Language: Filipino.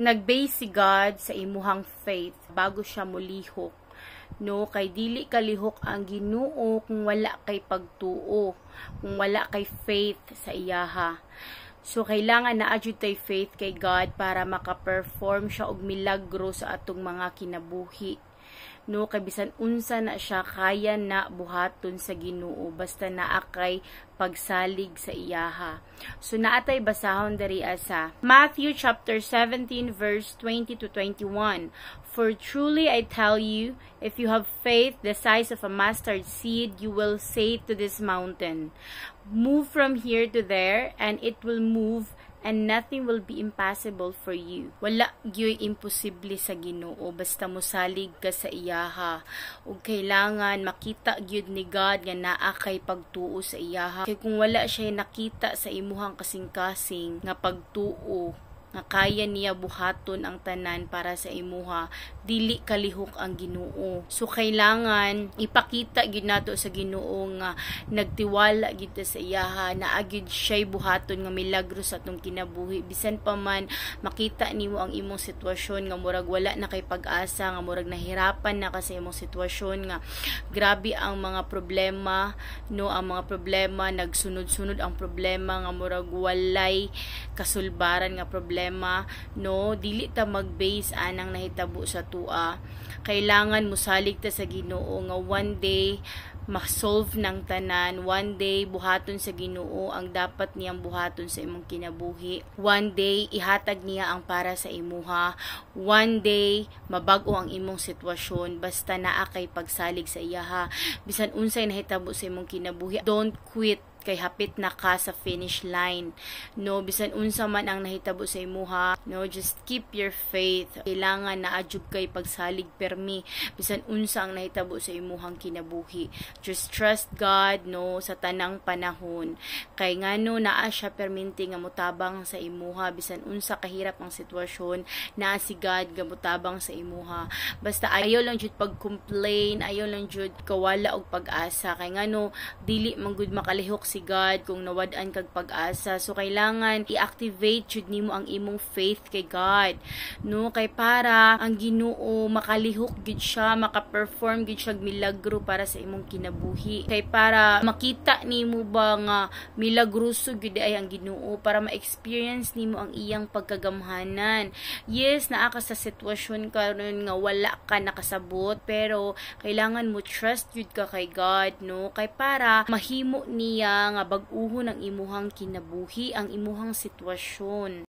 Nagbase si God sa imuhang faith bago siya mulihok. No, kay dili kalihok ang Ginoo kung wala kay pagtuo, kung wala kay faith sa iyaha. So kailangan na adjud tay faith kay God para maka-perform siya og milagro sa atong mga kinabuhi. No, kay bisan unsa na siya kaya na buhaton sa Ginoo basta naa kay pagsalig sa iyaha. So naatay basahon diri sa Matthew chapter 17 verse 20 to 21. For truly I tell you, if you have faith the size of a mustard seed, you will say to this mountain, move from here to there, and it will move, and nothing will be impossible for you. Wala gyoy imposible sa Ginoo basta mosalig ka sa iyaha. Ug kailangan makita gyud ni God nga naa kay pagtuo sa iyaha. Kay kung wala siya nakita sa imuhang kasing-kasing nga pagtuo, nga kaya niya buhaton ang tanan para sa imuha, dili kalihok ang Ginoo. So kailangan ipakita gyud nato sa Ginoo nga nagtiwala gyud sa iyaha, na agid siya'y buhaton nga milagro sa atong kinabuhi. Bisan pa man makita nimo ang imong sitwasyon nga murag wala na kay pag-asa, nga murag nahirapan na ka sa imong sitwasyon, nga grabe ang mga problema, no, ang mga problema nagsunod-sunod ang problema, nga murag walay kasulbaran nga problema, no, dili ta mag-base anang nahitabo sa tua. Kailangan musalig ta sa Ginoo nga one day ma-solve ng tanan, one day buhaton sa Ginoo ang dapat niyang buhaton sa imong kinabuhi, one day ihatag niya ang para sa imuha, one day mabag-o ang imong sitwasyon basta naa kay pagsalig sa iyaha. Bisan unsay nahitabo sa imong kinabuhi, don't quit kay hapit na ka sa finish line, no, bisan unsa man ang nahitabo sa imuha, no, just keep your faith. Kailangan na adjud kay pagsalig permi bisan unsa ang nahitabo sa imuhang kinabuhi. Just trust God, no, sa tanang panahon, kay ngano naa siya perminti nga mutabang sa imuha bisan unsa kahirap ang sitwasyon, naa si God nga mutabang sa imuha. Basta ayaw lang jud pag-complain, ayaw lang jud kawala og pag-asa, kay ngano dili man gud makalihok si God kung nawad-an kag pag-asa. So kailangan i-activate jud nimo ang imong faith kay God, no, kay para ang Ginoo makalihok gid siya, maka-perform gid siya milagro para sa imong kinabuhi, kay para makita nimo ba nga milagroso gid ay ang Ginoo, para ma-experience nimo ang iyang pagkagamhanan. Yes, naa ka sa sitwasyon karon nga wala ka nakasabot, pero kailangan mo trust jud ka kay God, no, kay para mahimo niya nga bag-uhon ang imuhang kinabuhi, ang imuhang sitwasyon.